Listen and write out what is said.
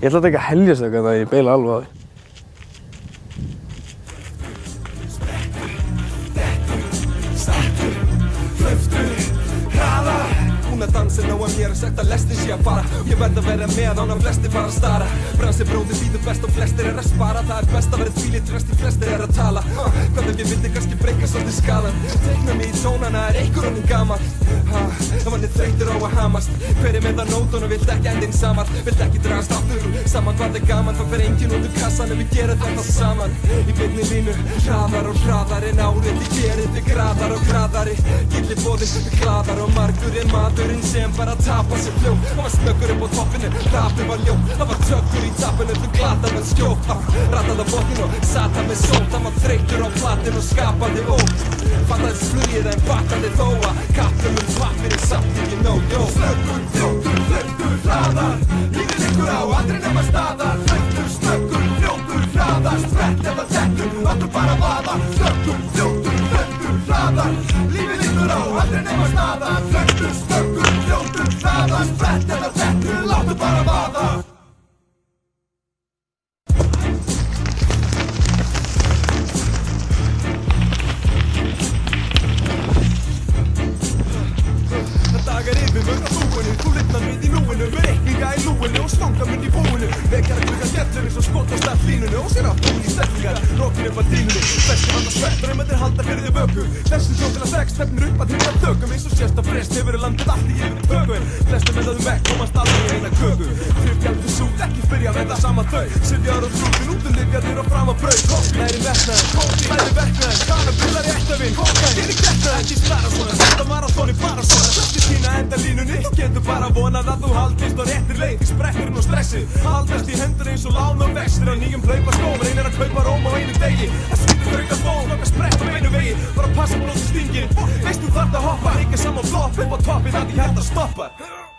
Ég ætla að taka heljarstökk þannig að ég beila alveg á því. Dansinn á að mér sagt að lestin sé að fara Ég verð að vera með án að flestir fara að stara Bransi bróðir líður best og flestir að spara Það best að vera tvílit rest í flestir að tala Hvað ef ég vildi kannski breyka svolítið skalan Teikna mig í tónana einhver honum gaman Ef hann þreytur á að hamast Hver með það nótunum vilt ekki endinn saman Vilt ekki dragast aftur saman hvað gaman Það fer enginn út kassan ef við gerum þetta saman Í beinni línu hraðar og hraðar En árið þið gerir þið graðar og graðari Gilli bóðir glaðar og margur en maðurinn sem bara tapa sér fljó Hann var snöggur upp á toppinu, rapið var ljó Það var tökkur í tappinu, þú glata með skjóp Ratað á botninu og sat hann með sót Hann var þreytur á platinu og skapaði ótt Fattaði flugið en fattaði þó að kappum pappir er samt ekki nóg Snöggur, fljótur, flautur, hraðar Lífið ykkur á, aldrei nema staðar Flautur, snöggur, fljótur, hraðar Sprett eða dettur, áttur bara vaða Snöggur, fljótur, flautur, hraðar Lífið ykkur á, aldrei nema staðar Flautur, snöggur, fljótur, hraðar Sprett eða dettur, áttur bara vaða Dagar yfir mörg á búinu, þú litnar við í núinu Með reikninga í lúinu og stanga mun í búinu Vekjar að klukka skellur eins og skot á startlínunu Og sér aftur í stellingar, rokin upp að dýnunni Flestir handa svett, draumatir halda fyrir þið vöku Þessi sjó til að sex, stefnir upp að tryggja tökum Eins og sérst að frest hefur landið allt í yfir tökum Flestir meðaðum vekk, komast aldrei í eina köku Þrjúfgjaldið sút, ekki spyrja að verða sama þau Sifjar og trúfin, útlifjaðir og fram að braut Læri verknaðin, læri verknaðin Kannan byrðar í ættavinn, ég er í getnaðin Ekki spara svona, þetta marathoni bara svona Þína enda línunni, getur bara vonað að þú haldist á réttir leið Því spretturinn og stressið, haldast í hendur eins og lán og vextir Á nýjum hlaupa skóm, reynir að kaupa róm á einu degi Það sýtur þrauka þól, loka sprett á einu vegi Bara passa blóð í stingin, veist þú þarft að hoppa Líka saman flopp upp á toppið, það er hægt að stoppa